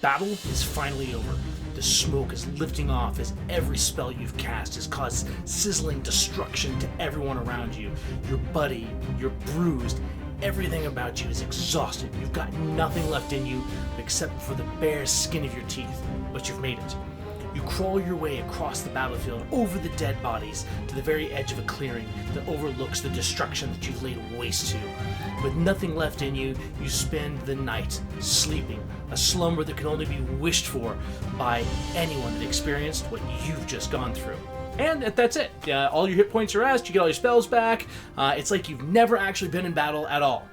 battle is finally over. The smoke is lifting off as every spell you've cast has caused sizzling destruction to everyone around you. You're bloody, you're bruised, everything about you is exhausted. You've got nothing left in you except for the bare skin of your teeth, but you've made it. You crawl your way across the battlefield, over the dead bodies, to the very edge of a clearing that overlooks the destruction that you've laid waste to. With nothing left in you, you spend the night sleeping, a slumber that can only be wished for by anyone that experienced what you've just gone through. And that's it. All your hit points are asked, you get all your spells back. It's like you've never actually been in battle at all.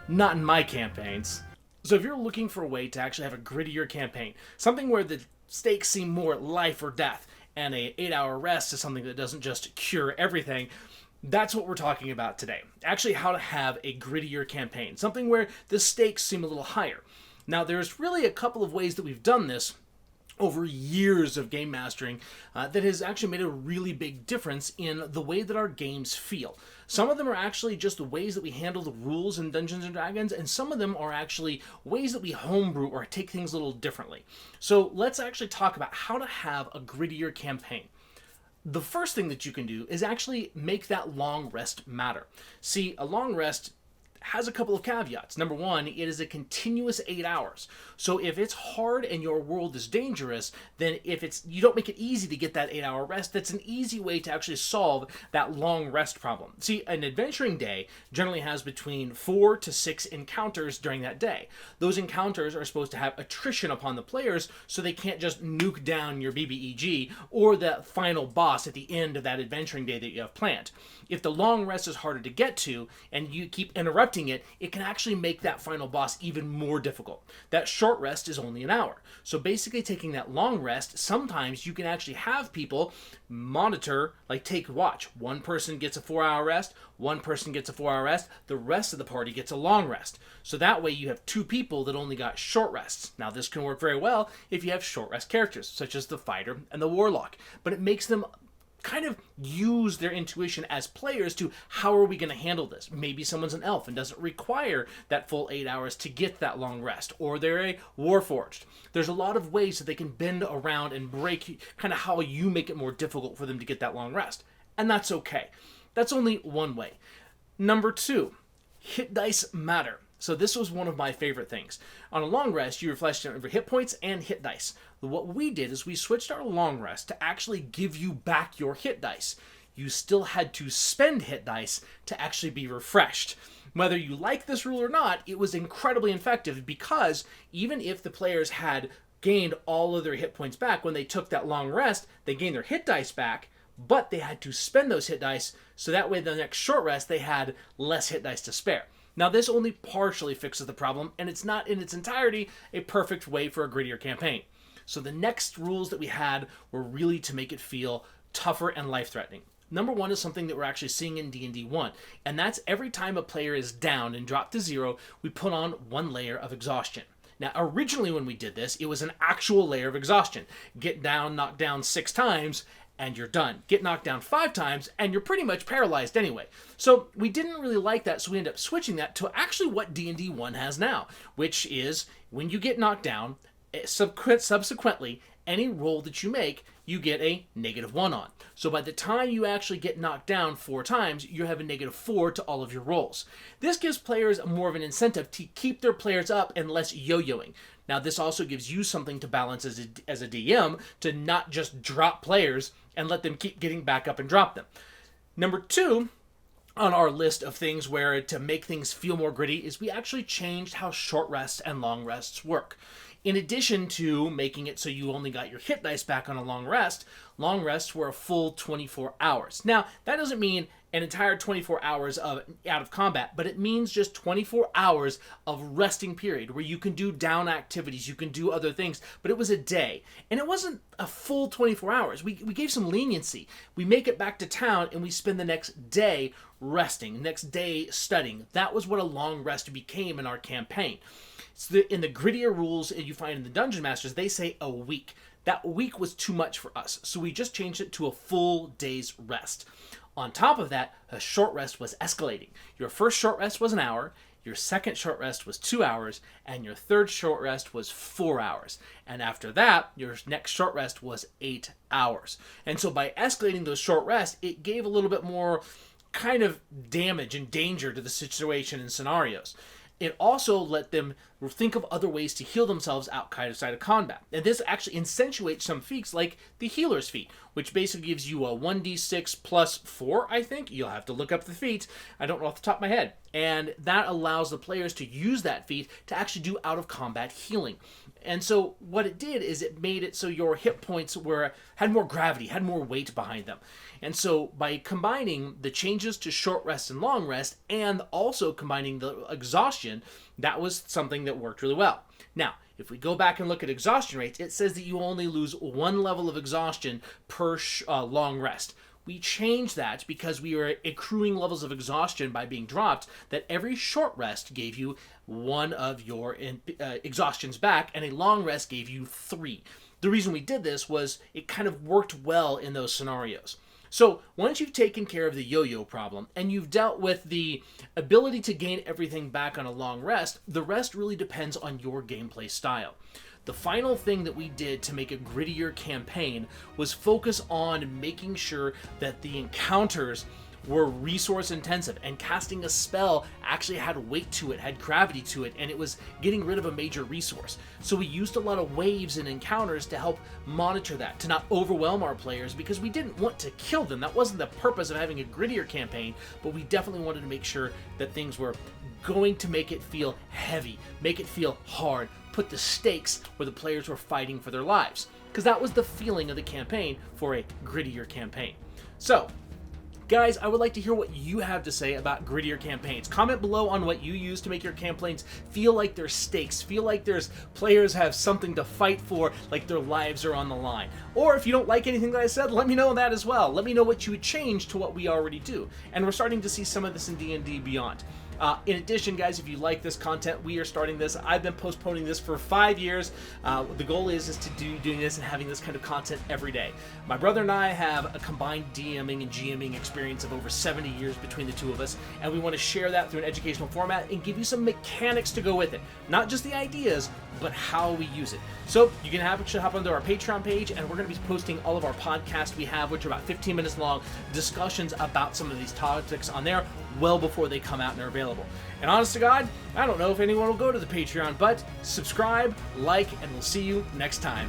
Not in my campaigns. So if you're looking for a way to actually have a grittier campaign, something where the stakes seem more life or death, and a 8-hour rest is something that doesn't just cure everything, that's what we're talking about today. Actually, how to have a grittier campaign, something where the stakes seem a little higher. Now, there's really a couple of ways that we've done this over years of game mastering that has actually made a really big difference in the way that our games feel. Some of them are actually just the ways that we handle the rules in Dungeons & Dragons, and some of them are actually ways that we homebrew or take things a little differently. So let's actually talk about how to have a grittier campaign. The first thing that you can do is actually make that long rest matter. See, a long rest has a couple of caveats. Number one, it is a continuous 8 hours. So if it's hard and your world is dangerous, then you don't make it easy to get that 8-hour rest, that's an easy way to actually solve that long rest problem. See, an adventuring day generally has between 4 to 6 encounters during that day. Those encounters are supposed to have attrition upon the players so they can't just nuke down your BBEG or the final boss at the end of that adventuring day that you have planned. If the long rest is harder to get to and you keep interrupting it, it can actually make that final boss even more difficult. That short rest is only an hour. So basically taking that long rest, sometimes you can actually have people monitor, like take watch. One person gets a 4-hour rest, one person gets a 4-hour rest, the rest of the party gets a long rest. So that way you have two people that only got short rests. Now this can work very well if you have short rest characters, such as the fighter and the warlock, but it makes them kind of use their intuition as players to how are we going to handle this. Maybe someone's an elf and doesn't require that full 8 hours to get that long rest, or they're a warforged. There's a lot of ways that they can bend around and break kind of how you make it more difficult for them to get that long rest. And that's okay. That's only one way. Number two, hit dice matter. So this was one of my favorite things. On a long rest, you refresh your hit points and hit dice. What we did is we switched our long rest to actually give you back your hit dice. You still had to spend hit dice to actually be refreshed. Whether you like this rule or not, it was incredibly effective because even if the players had gained all of their hit points back when they took that long rest, they gained their hit dice back, but they had to spend those hit dice, so that way the next short rest they had less hit dice to spare. Now this only partially fixes the problem, and it's not in its entirety a perfect way for a grittier campaign. So the next rules that we had were really to make it feel tougher and life-threatening. Number one is something that we're actually seeing in D&D 1, and that's every time a player is down and dropped to 0, we put on 1 layer of exhaustion. Now, originally when we did this, it was an actual layer of exhaustion. Get down, knocked down 6 times, and you're done. Get knocked down 5 times, and you're pretty much paralyzed anyway. So we didn't really like that, so we ended up switching that to actually what D&D 1 has now, which is when you get knocked down, subsequently, any roll that you make, you get a -1 on. So by the time you actually get knocked down 4 times, you have a -4 to all of your rolls. This gives players more of an incentive to keep their players up and less yo-yoing. Now this also gives you something to balance as a DM to not just drop players and let them keep getting back up and drop them. Number 2 on our list of things where to make things feel more gritty is we actually changed how short rests and long rests work. In addition to making it so you only got your hit dice back on a long rests were a full 24 hours. Now, that doesn't mean an entire 24 hours out of combat, but it means just 24 hours of resting period where you can do down activities, you can do other things, but it was a day. And it wasn't a full 24 hours. We gave some leniency. We make it back to town and we spend the next day resting, next day studying. That was what a long rest became in our campaign. So in the grittier rules you find in the Dungeon Masters, they say a week. That week was too much for us, so we just changed it to a full day's rest. On top of that, a short rest was escalating. Your first short rest was an hour, your second short rest was 2 hours, and your third short rest was 4 hours. And after that, your next short rest was 8 hours. And so by escalating those short rests, it gave a little bit more kind of damage and danger to the situation and scenarios. It also let them think of other ways to heal themselves outside of combat. And this actually accentuates some feats like the Healer's Feat, which basically gives you a 1d6 plus 4, I think. You'll have to look up the feat. I don't know off the top of my head. And that allows the players to use that feat to actually do out-of-combat healing. And so what it did is it made it so your hit points had more gravity, had more weight behind them. And so by combining the changes to short rest and long rest, and also combining the exhaustion, that was something that worked really well. Now, if we go back and look at exhaustion rates, it says that you only lose 1 level of exhaustion per long rest. We changed that because we were accruing levels of exhaustion by being dropped, that every short rest gave you 1 of your exhaustions back, and a long rest gave you 3. The reason we did this was it kind of worked well in those scenarios. So once you've taken care of the yo-yo problem and you've dealt with the ability to gain everything back on a long rest, the rest really depends on your gameplay style. The final thing that we did to make a grittier campaign was focus on making sure that the encounters were resource intensive, and casting a spell actually had weight to it, had gravity to it, and it was getting rid of a major resource. So we used a lot of waves and encounters to help monitor that, to not overwhelm our players, because we didn't want to kill them. That wasn't the purpose of having a grittier campaign, but we definitely wanted to make sure that things were going to make it feel heavy, make it feel hard, put the stakes where the players were fighting for their lives, because that was the feeling of the campaign for a grittier campaign. So, guys, I would like to hear what you have to say about grittier campaigns. Comment below on what you use to make your campaigns feel like there's stakes, feel like players have something to fight for, like their lives are on the line. Or if you don't like anything that I said, let me know that as well. Let me know what you would change to what we already do. And we're starting to see some of this in D&D Beyond. In addition, guys, if you like this content, we are starting this. I've been postponing this for 5 years. The goal is to doing this and having this kind of content every day. My brother and I have a combined DMing and GMing experience of over 70 years between the two of us, and we want to share that through an educational format and give you some mechanics to go with it. Not just the ideas, but how we use it. So you can actually hop onto our Patreon page, and we're going to be posting all of our podcasts we have, which are about 15 minutes long, discussions about some of these topics on there well before they come out and are available. And honest to God, I don't know if anyone will go to the Patreon, but subscribe, like, and we'll see you next time.